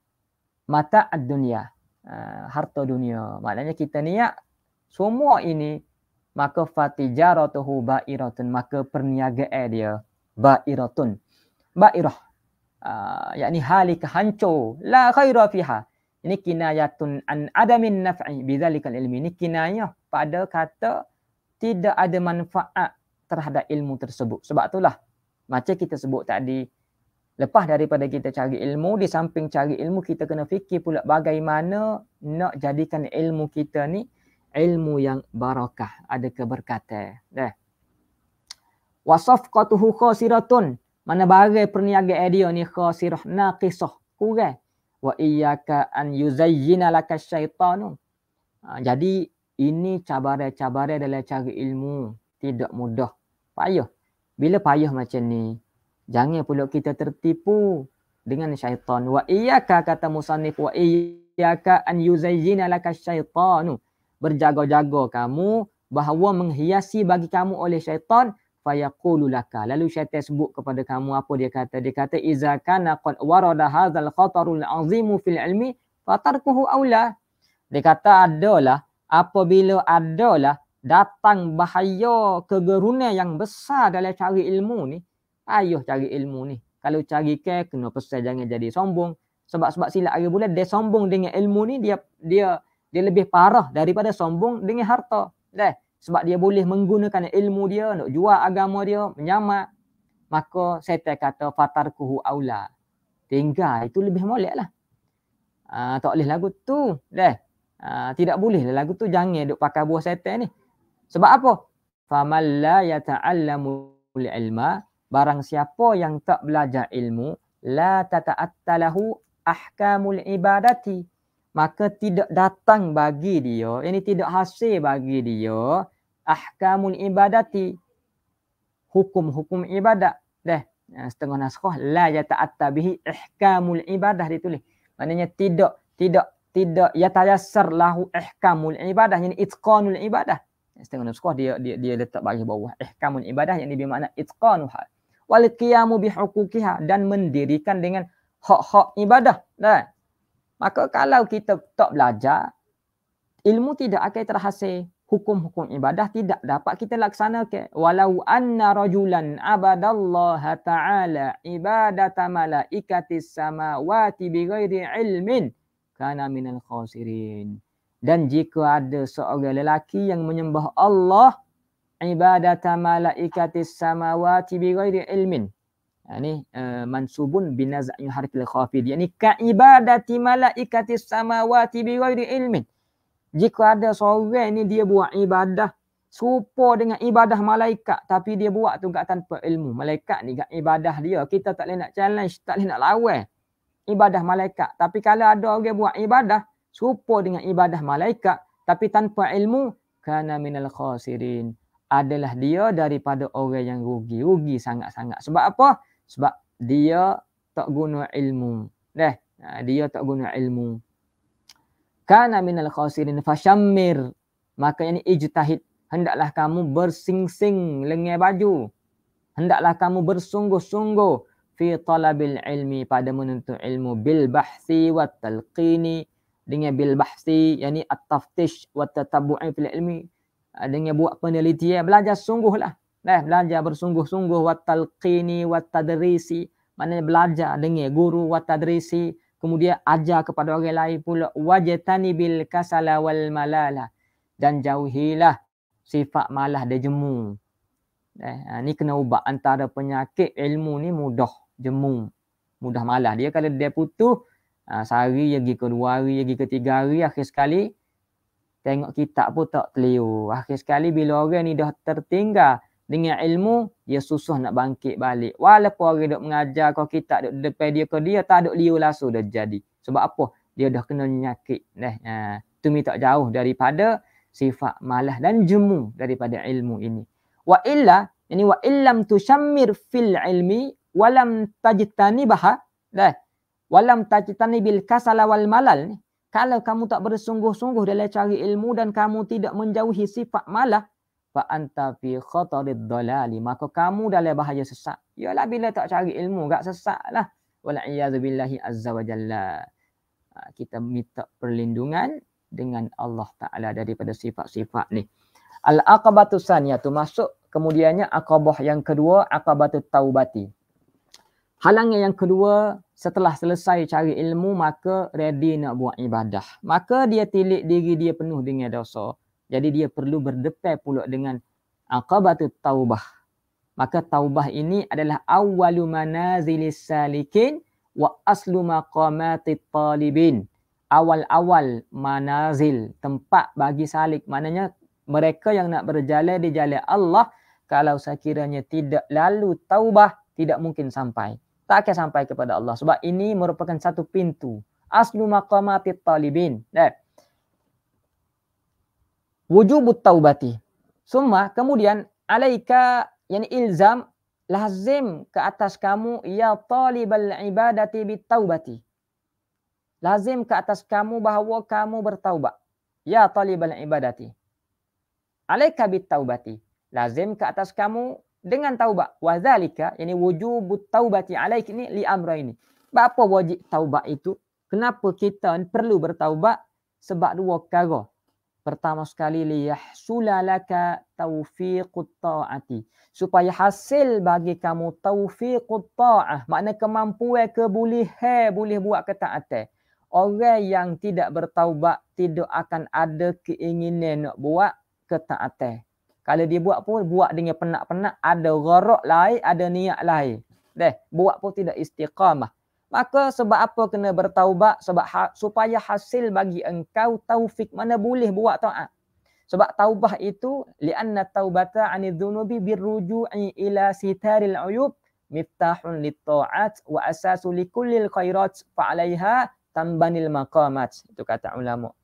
mata ad-dunia, harta dunia. Maknanya kita niat semua ini, maka fatijaratuhu ba'iratun, maka perniagaan dia ba'iratun. Ba'irah, yakni halika, hancur, la khaira fiha. Ini kinayatun an adamin naf'i bidzalikal ilmi. Ini kinayah pada kata tidak ada manfaat terhadap ilmu tersebut. Sebab itulah macam kita sebut tadi, lepas daripada kita cari ilmu, di samping cari ilmu kita kena fikir pula bagaimana nak jadikan ilmu kita ni ilmu yang barakah, ada keberkatan. Dah. Wasafqatuhu khasiratun, mana bagai perniagaan dia ni khasirah, naqisah, kurang. Wa iyyaka an yuzayyina laka syaitanu. Jadi ini cabaran-cabaran dalam cari ilmu, tidak mudah. Payah. Bila payah macam ni, jangan pula kita tertipu dengan syaitan. Wa iyyaka, kata musannif, wa iyyaka an yuzayyina laka syaitanu. Berjaga-jaga kamu bahawa menghiasi bagi kamu oleh syaitan. Fayaqulu laka, lalu syaitan sebut kepada kamu apa dia kata? Dia kata iza kana qad warada hadzal khatarul azimu fil ilmi fatarkuhu aula. Dia kata adalah apabila adalah datang bahaya kegerunan yang besar dalam cari ilmu ni, ayuh cari ilmu ni. Kalau cari kena pesan jangan jadi sombong. Sebab silap hari bulan dia sombong dengan ilmu ni, dia lebih parah daripada sombong dengan harta. Dah. Sebab dia boleh menggunakan ilmu dia nak jual agama dia, menyamak. Maka setan kata fatarkuhu aula. Tinggal itu lebih molek lah. Tak boleh lagu tu. Dah. Tidak boleh lah lagu tu, jangan duk pakai buah setan ni. Sebab apa? Faman la yata'allamul ilma, barang siapa yang tak belajar ilmu, la tata'attalahu ahkamul ibadati, maka tidak datang bagi dia, ini tidak hasil bagi dia ahkamul ibadati, hukum-hukum ibadat. Dah, setengah naskah la yata'atta bihi ihkamul ibadah ditulis. Maknanya tidak yatayassar lahu ihkamul ibadah, yani itqanul ibadah. Setengah naskah dia letak bagi bawah ihkamul ibadah, yang bermakna itqanuha wal qiyamu bihuquqiha, dan mendirikan dengan hak-hak ibadah. Dah. Maka kalau kita tak belajar, ilmu tidak akan terhasil. Hukum-hukum ibadah tidak dapat kita laksanakan. Walau anna rajulan abadallaha ta'ala ibadata malaikatis samawati bighairi ilmin kana minal khasirin. Dan jika ada seorang lelaki yang menyembah Allah ibadata malaikatis samawati bighairi ilmin, ini mansubun binaz'i harfil khafid, yani ka ibadati malaikatis samawati bighairi ilmin. Jika ada seorang ni dia buat ibadah serupa dengan ibadah malaikat, tapi dia buat tu tanpa ilmu. Malaikat ni ibadah dia, kita tak boleh nak challenge, tak boleh nak lawan ibadah malaikat. Tapi kalau ada orang buat ibadah serupa dengan ibadah malaikat tapi tanpa ilmu, kana minal khasirin, adalah dia daripada orang yang rugi sangat-sangat. Sebab apa? Sebab dia tak guna ilmu. Dah, dia tak guna ilmu. Kana minal khasirin fashammir, maka ini ijtahid, hendaklah kamu bersingsing lengan baju. Hendaklah kamu bersungguh-sungguh fi talabil ilmi, pada menuntut ilmu, bil bahsi wat talqini, dengan bil bahsi yani at-taftish wat tatabbu'i fil ilmi, dengan buat penelitian, belajar sungguhlah. Belajar bersungguh-sungguh, wat talqini wat tadrisi, maknanya belajar dengan guru, wat tadrisi, kemudian ajar kepada orang lain pula, wajtani bil kasala wal malala, dan jauhilah sifat malah dan jemu. Ni kena ubah antara penyakit ilmu ni, mudah jemu, mudah malah. Dia kalau dia putus, sehari pergi ke 2 hari, pergi ke 3 hari, akhir sekali tengok kitab pun tak telio. Akhir sekali bila orang ni dah tertinggal dengan ilmu, dia susah nak bangkit balik. Walaupun orang duk mengajar kau kitab duk depan dia, dia tak duk liu langsung dah jadi. Sebab apa? Dia dah kena penyakit. Tu minta jauh daripada sifat malah dan jemu daripada ilmu ini. Wa illa, yani wa illam tushammir fil ilmi walam tajtanibaha, walam tajtanibil kasala wal malal. Kalau kamu tak bersungguh-sungguh dalam cari ilmu dan kamu tidak menjauhi sifat malah, fa anta fi khatarid dalali, maka kamu dalam bahaya sesat. Yalah bila tak cari ilmu gak sesatlah. Wal iyaz billahi azza wa jalla. Kita minta perlindungan dengan Allah Taala daripada sifat-sifat ni. Al-aqabatus saniyah tu masuk kemudiannya aqabah yang kedua, aqabatut taubati. Halangan yang kedua, setelah selesai cari ilmu, maka ready nak buat ibadah. Maka dia tilik diri dia penuh dengan dosa. Jadi dia perlu berdepan pula dengan aqabatut taubah. Maka taubah ini adalah awwalu manazilis salikin wa aslu maqamatit talibin. Awal-awal manazil, tempat bagi salik. Maknanya mereka yang nak berjalan di jalan Allah, kalau sekiranya tidak lalu taubah, tidak mungkin sampai. Tak akan sampai kepada Allah. Sebab ini merupakan satu pintu. Aslu maqamatit talibin. Wujubut taubati. Summa, kemudian alaika, yani ilzam lazim ke atas kamu ya talibal ibadati bitaubati. Lazim ke atas kamu bahawa kamu bertaubat. Ya talibal ibadati. Alaika bitaubati. Lazim ke atas kamu dengan taubat. Wa dzalika, ini wujubut taubati alaik ini li amraini. Apa wajib taubat itu? Kenapa kita perlu bertaubat? Sebab dua perkara. Pertama sekali liyahsula laka taufiqut ta'ati. Supaya hasil bagi kamu taufiqut ta'ah. Makna kemampuan kebolehan boleh buat ketaatan. Orang yang tidak bertaubat tidak akan ada keinginan nak buat ketaatan. Kalau dia buat pun buat dengan penat-penat, ada gharak lain, ada niat lain. Buat pun tidak istiqamah. Maka sebab apa kena bertaubat? Sebab supaya hasil bagi engkau taufik, mana boleh buat taat. Sebab taubah itu li'anna taubata 'anil dhunubi birruju'i ila sitaril 'uyub miftahun lit-ta'at wa asasu likullil khairat fa 'alaiha tambanil maqamat. Itu kata ulama.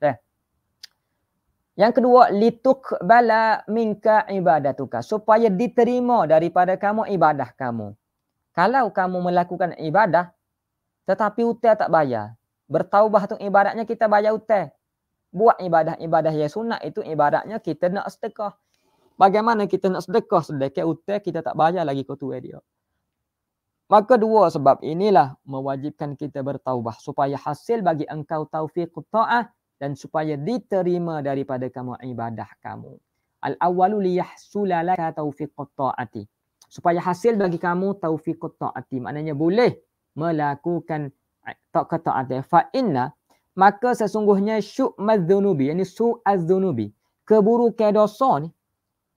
Yang kedua, litukbala minka ibadatuka, supaya diterima daripada kamu ibadah kamu. Kalau kamu melakukan ibadah tetapi hutang tak bayar, bertaubah tu ibadatnya kita bayar hutang. Buat ibadah-ibadah yang sunat itu ibadatnya kita nak sedekah. Bagaimana kita nak sedekah sedekah hutang kita tak bayar lagi ketua dia. Maka dua sebab inilah mewajibkan kita bertaubah supaya hasil bagi engkau taufiqut ta'ah dan supaya diterima daripada kamu ibadah kamu. Al-awwalu liyahsula laka taufiqut ta'ati. Supaya hasil bagi kamu taufiqut ta'ati. Maknanya boleh melakukan ketaatan. Fa inna, maka sesungguhnya syu'maz dzunubi, yani su'az dzunubi, keburukan dosa ni,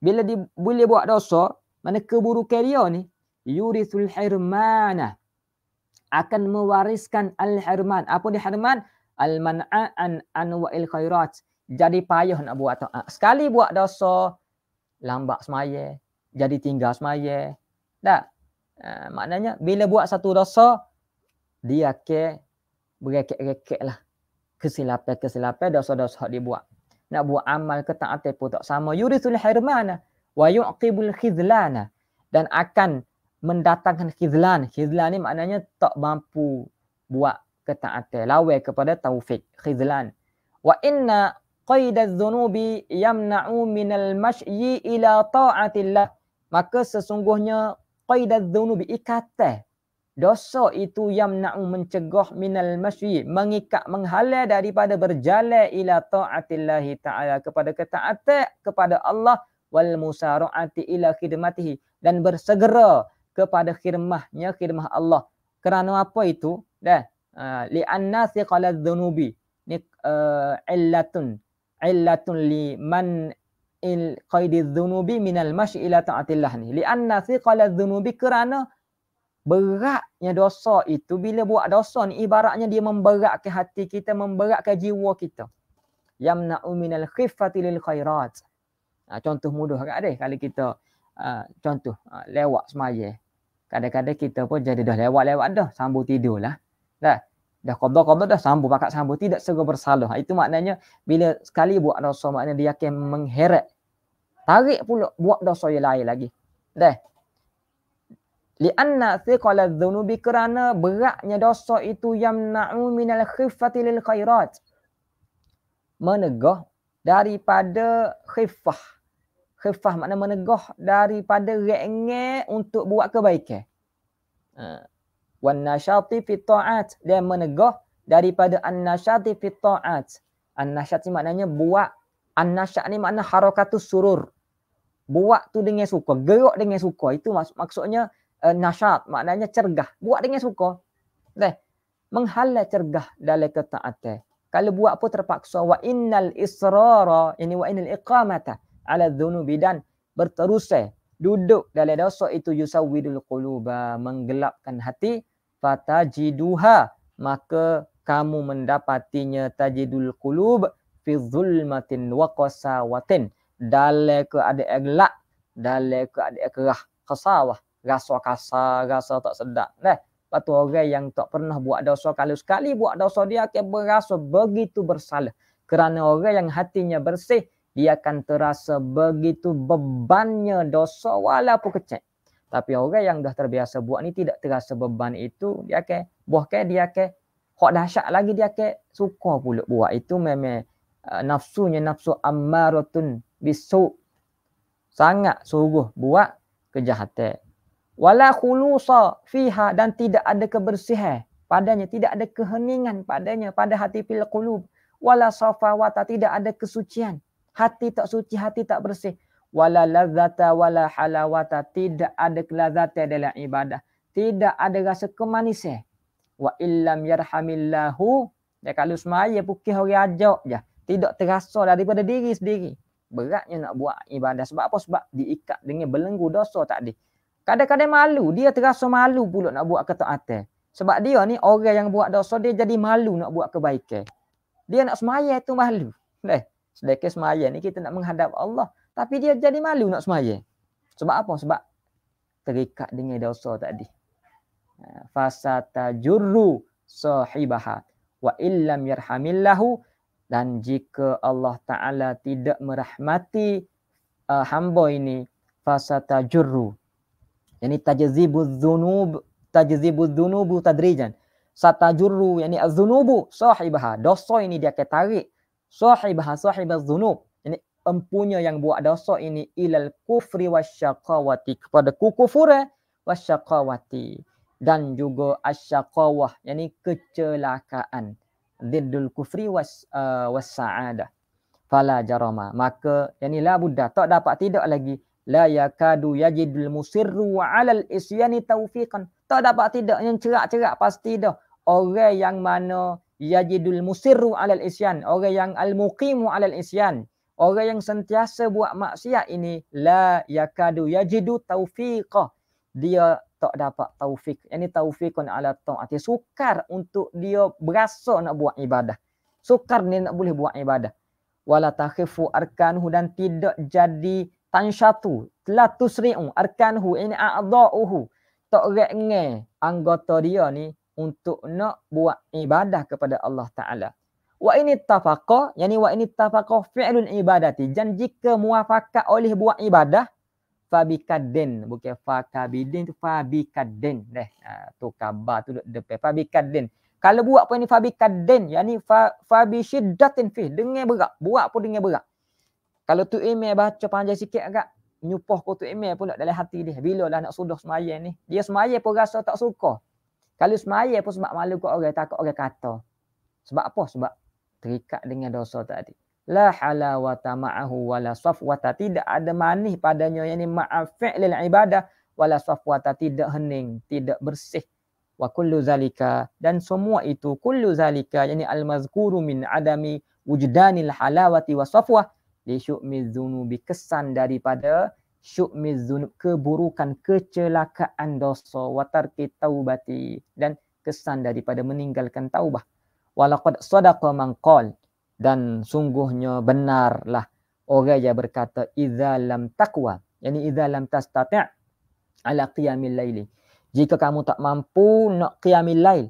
bila dia boleh buat dosa, mana keburukan dia ni yurisul hirmana, akan mewariskan al-hirman. Apa dia hirman? Al-man'a an anwa'il khairat. Jadi payah nak buat taat. Sekali buat dosa, lambat semaya, jadi tinggal semaya. Tak? Maknanya bila buat satu dosa, dia ke berekek-rekek lah. Kesilapan-kesilapan dosa-dosa dia buat. Nak buat amal ketaatan pun tak sama. Yurisul hirmana wa yu'qibul khizlana. Dan akan mendatangkan khizlan. Khizlan ni maknanya tak mampu buat ketaatan. Lawai kepada taufik. Khizlan. Wa inna qaidaz dhunubi yamna'u minal mashyi ila ta'atillah. Maka sesungguhnya qaidaz dhunubi, ikatan dosa itu yamna'u, mencegah minal mashyi, mengikat, menghalang daripada berjalan ila ta'atillahi ta'ala, kepada ketaatan kepada Allah, wal musara'ati ila khidmatihi, dan bersegera kepada khidmahnya, khidmah Allah. Kerana apa itu? Li'anna thiqalaz dhunubi ni illatun li man il qaidiz dhunubi minal mashyi ila ta'atillah ni. Li'anna thiqalaz dhunubi, kerana beratnya dosa itu, bila buat dosa ni ibaratnya dia memberatkan hati kita, memberatkan jiwa kita. Yamna'u minal khiffati lil khairat. Contoh mudah kat deh, kalau kita contoh lewat semaya. Kadang-kadang kita pun jadi dah lewat-lewat dah, sambung tidur lah. Dah qada dah sambung, pakat sambung, tidak segera bersalah. Itu maknanya bila sekali buat dosa, maknanya dia akan mengheret. Tarik pula buat dosa yang lain lagi. Li'anna thiqalaz dhunubi, kerana beratnya dosa itu yamna'u minal khiffati lil khairat, menegah daripada khiffah. Khiffah makna menegah daripada rengeh untuk buat kebaikan. Wan nasyati fi ta'at, dan menegah daripada an-nasyati fi ta'at. An-nasyat ni maknanya buat, an-nasyat ni makna harakatus surur. Buat tu dengan suka, gerak dengan suka. Itu maksudnya nasyat, maknanya cergah. Buat dengan suka. Menghalang cergah dalam ketaatan. Kalau buat pun terpaksa. Wa innal israra, ini wa innal iqamata ala dhunubi, dan berterusan duduk dalam dosa itu yusawwidul quluba, menggelapkan hati. Fatajiduha, maka kamu mendapatinya tajidul qulub fi zulmatin wa qasawatin, dalam keadaan gelap, dalam keadaan kerah, qasawah, rasa kasar, rasa tak sedap. Lepas tu orang yang tak pernah buat dosa, kalau sekali buat dosa dia akan berasa begitu bersalah. Kerana orang yang hatinya bersih, dia akan terasa begitu bebannya dosa walaupun kecil. Tapi orang yang dah terbiasa buat ni tidak terasa beban itu, dia akan dia akan hak dahsyat lagi, dia akan suka pula buat. Itu memang nafsunya nafsu ammaratun bisu, sangat suruh buat kejahatan. Wala khulusa fiha, dan tidak ada kebersihan padanya, tidak ada keheningan padanya pada hati fil qulub. Wala safawata, tidak ada kesucian. Hati tak suci, hati tak bersih. Wala ladzata wala halawata, tidak ada kelazatan dalam ibadah. Tidak ada rasa kemanisan. Wa illam yarhamillahu, ya kalau semaya pukih orang ajak je, tidak terasa daripada diri sendiri. Beratnya nak buat ibadah. Sebab apa? Sebab diikat dengan belenggu dosa tadi. Kadang-kadang malu, dia terasa malu pula nak buat ketaatan. Sebab dia ni orang yang buat dosa, dia jadi malu nak buat kebaikan. Dia nak semaya tu malu. Sedekah semaya ni kita nak menghadap Allah, tapi dia jadi malu nak semaya. Sebab apa? Sebab terikat dengan dosa tadi. Fasatajurru sahibaha wa illam yarhamillahu, dan jika Allah Ta'ala tidak merahmati hamba ini, fasatajurru, yani tajzibuz dhunubu tadrijan. Satajurru yani az-dhunubu sahibaha, dosa ini dia akan tarik sahibaz dhunub, yani empunya yang buat dosa ini, ilal kufri wasyaqawati, kepada kekufuran, wasyaqawati, dan juga asyaqawah, yani kecelakaan, diddul kufri was-sa'adah. Fala jarama, maka yani la budda, tak dapat tidak lagi, la yakadu yajidul musirru alal isyani taufiqan, tak dapat tidak, yang cerak-cerak pasti dah orang yang mana yajidul musirru alal isyan, orang yang al-muqimu alal isyan, orang yang sentiasa buat maksiat ini, la yakadu yajidu taufiqah, dia tak dapat taufik, yani taufiqun ala ta'ati, sukar untuk dia berasa nak buat ibadah, sukar dia nak boleh buat ibadah. Wala takhifu arkanuhu, dan tidak jadi tansyatu, la tusri'u arkanuhu, ini a'dha'uhu, tak rengai anggota dia ni untuk nak buat ibadah kepada Allah Ta'ala. Wa ini tafaqa, yani wa ini tafaqa fi'lul ibadati, dan jika muafakat oleh buat ibadah, fabikadin, bukan fakabidin, tu fabikadin. Tu khabar tu depan fabikadin. Kalau buat apa ni fabikadin, yani fabisyiddatin fih, dengan berat, buat pun dengan berat. Kalau tu email baca panjang sikit agak, nyupoh ko tu email pula dalam hati dia. Bila lah nak sudah semaya ni, dia semaya pun rasa tak suka. Kalau semaya pun sebab malu kat orang, takut orang kata. Sebab apa? Sebab terikat dengan dosa tadi. La halawata ma'ahu wala safwata, tidak ada manis padanya, yani ma'a fi'lil ibadah, wala safwata, tidak hening, tidak bersih. Wa kullu zalika, dan semua itu, kullu zalika, yani al-mazkuru min adami wujdanil halawati wa safwah, li syu'miz zunubi, kesan daripada syu'miz zunub, keburukan, kecelakaan dosa, wa tarki taubati, dan kesan daripada meninggalkan taubah. Walaqad sadaqa man qala, dan sungguhnya benarlah orang yang berkata, idza lam taqwa, yani idza lam tastati' ala qiyamil laili, jika kamu tak mampu nak qiyamil lail,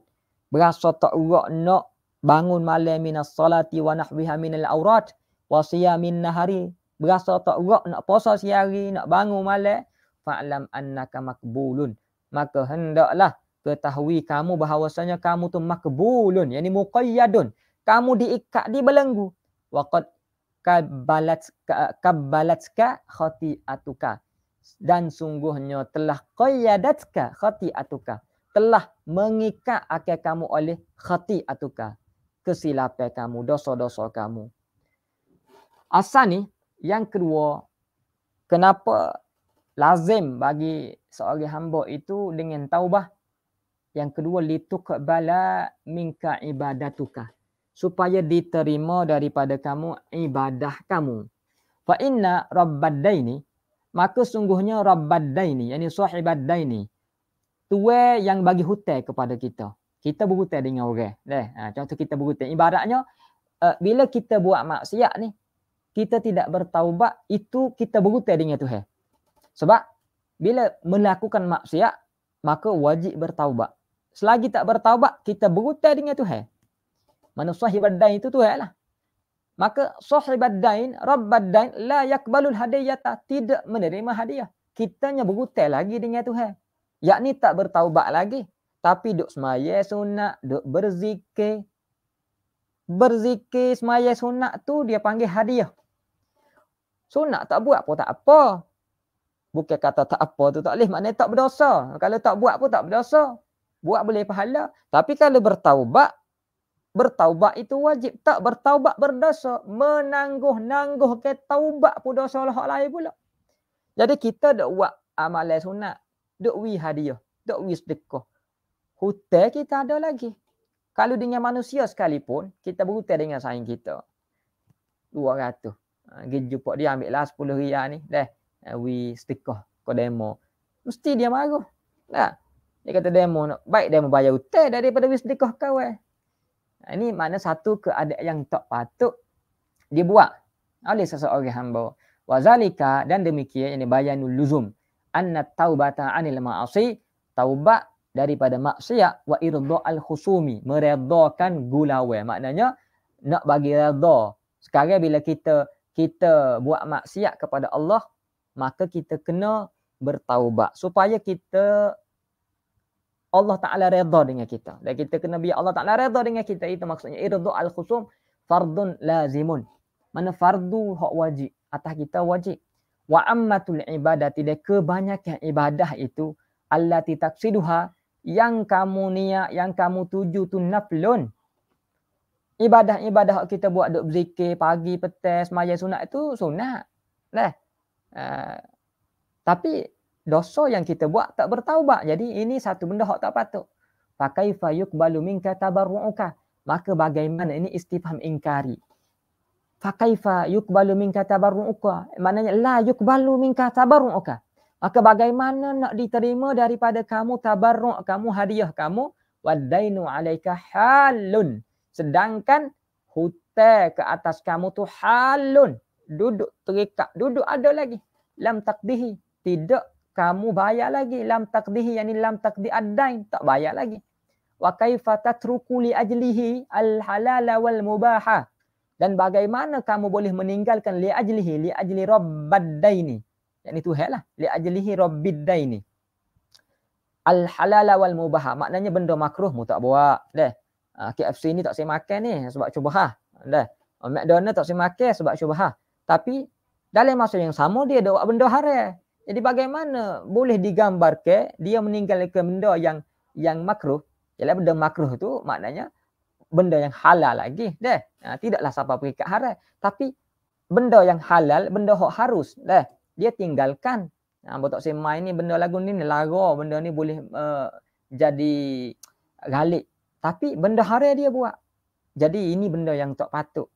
berasa tak urak nak bangun malam, minas salati wa nahwiha minal aurat wa siyamin nahari, berasa tak urak nak puasa siang, nak bangun malam, fa'lam annaka makbulun, maka hendaklah ketahui kamu bahawasanya kamu tu makbulun, yani muqayyadun, kamu diikat, dibelenggu. Waqad kabbalatka khati'atuka, dan sungguhnya telah qayyadatka khati'atuka, telah mengikat akan kamu oleh khati'atuka, kesilapan kamu, dosa-dosa kamu. Asal ni, yang kedua, kenapa lazim bagi seorang hamba itu dengan taubah? Yang kedua, lituqbala minka ibadatuka, supaya diterima daripada kamu ibadah kamu. Fa inna rabbad-daini, maka sungguhnya rabbad-daini, yani sahibad-daini, tua yang bagi hutang kepada kita. Kita berhutang dengan orang. Contoh kita berhutang. Ibaratnya, bila kita buat maksiat ni, kita tidak bertaubat, itu kita berhutang dengan Tuhan. Sebab bila melakukan maksiat, maka wajib bertaubat. Selagi tak bertaubat, kita berhutang dengan Tuhan. Mana sahibad dain itu Tuhan lah. Maka sahibad dain, rabbad dain, la yakbalul hadiyata, tidak menerima hadiah. kitanya berhutang lagi dengan Tuhan. Yakni tak bertaubat lagi. Tapi duk semaya sunat, duk berzikir. Berzikir semaya sunat tu dia panggil hadiah. Sunat tak buat pun tak apa. Bukan kata tak apa tu tak boleh, maknanya tak berdosa. Kalau tak buat pun tak berdosa. Buat boleh pahala. Tapi kalau bertaubat, bertaubat itu wajib. Tak bertaubat berdosa. Menangguh-nangguh ke taubat pun dosa lah lain pula. Jadi kita duk buat amalan sunat. Duk wi hadiah. Duk wi sedekah. Hutang kita ada lagi. Kalau dengan manusia sekalipun, kita berhutang dengan saing kita. 200. Pergi jumpa dia, ambil lah 10 riyal ni. Dah. We sedekah ke demo. Mesti dia marah. Nah, dia kata demo nak baik demo bayar hutang daripada we sedekah kawan. Ini makna satu keadaan yang tak patut dibuat oleh seseorang hamba. Wazalika, dan demikian ini bayanul luzum anna taubata anil ma'asi, taubat daripada maksiat, wa irda al khusumi, meredakan gulawai. Maknanya nak bagi redha. Sekarang bila kita buat maksiat kepada Allah, maka kita kena bertaubat supaya kita Allah Ta'ala redha dengan kita. Dan kita kena biar Allah Ta'ala redha dengan kita. Itu maksudnya irda al khusum fardun lazimun. Mana fardu hak wajib. Atas kita wajib. Wa ammatul ibadati, dan kebanyakan ibadah itu allati taqsiduha, yang kamu niat, yang kamu tuju tu naflun. Ibadah-ibadah kita buat duk berzikir pagi, petang, semaya sunat itu sunat. Dah. Tapi dosa yang kita buat tak bertaubat. Jadi ini satu benda hak tak patut. Fakaifa yuqbalu minka tabarru'uka. Maka bagaimana, ini istifham ingkari. Fakaifa yuqbalu minka tabarru'uka. Maknanya la yuqbalu minka tabarru'uka. Maka bagaimana nak diterima daripada kamu tabarru', kamu hadiah kamu, wadainu alaika halun. Sedangkan hutang ke atas kamu tu halun. Duduk terikat, duduk ada lagi. Lam taqdihi, tidak kamu bayar lagi. Lam taqdihi, yani lam taqdi ad-dain, tak bayar lagi. Wa kaifa tatruku li ajlihi al-halala wal mubaha. Dan bagaimana kamu boleh meninggalkan li ajlihi, li ajli rabbad daini. Yani Tuhan lah. Li ajlihi rabbid daini. Al-halala wal mubaha. Maknanya benda makruh mu tak buat. Dah. KFC ni tak saya makan ni sebab syubhah. Dah. McDonald tak saya makan sebab syubhah. Tapi dalam masa yang sama dia ada buat benda haram. Jadi bagaimana boleh digambarkan dia meninggalkan benda yang makruh? Ialah benda makruh tu maknanya benda yang halal lagi. Dah. Tidaklah siapa pergi kat haram. Tapi benda yang halal, benda hak harus. Dah. Dia tinggalkan. Betul saya main ni benda lagu ni lara, benda ni boleh jadi galik. Tapi benda haram dia buat. Jadi ini benda yang tak patut.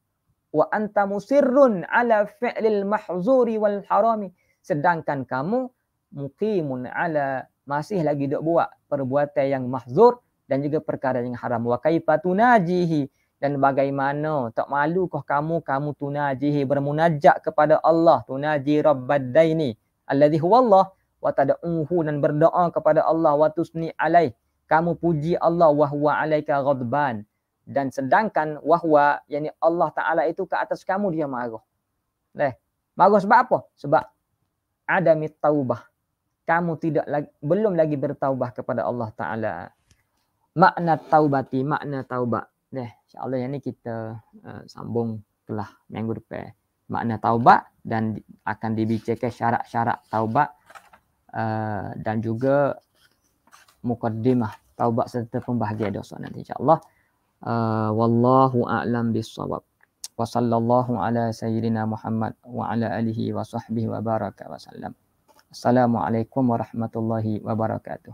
Wa anta musirrun ala fi'lil mahzuri wal harami. Sedangkan kamu muqimun ala, masih lagi dok buat perbuatan yang mahzur dan juga perkara yang haram. Wa kaifa tunajihi, dan bagaimana tak malukah kamu tunajihi, bermunajat kepada Allah, tunaji rabbad daini alladhi huwa Allah, wa tad'uhu, dan berdoa kepada Allah, wa tusni alaih, kamu puji Allah, wa huwa alaika ghadban, dan sedangkan wahwa, yani Allah Ta'ala itu ke atas kamu dia marah. Marah sebab apa? Sebab adamit taubah. Kamu belum lagi bertaubah kepada Allah Ta'ala. Makna taubati, makna taubat. InsyaAllah yang ni kita sambung kelah minggu depan. Makna taubat, dan akan dibicarakan syarat-syarat taubat dan juga mukaddimah taubat serta pembahagian dosa nanti insyaAllah. Wallahu a'lam bissawab. Wa sallallahu ala sayyidina Muhammad wa ala alihi wa sahbihi wa baraka wa sallam. Assalamualaikum warahmatullahi wabarakatuh.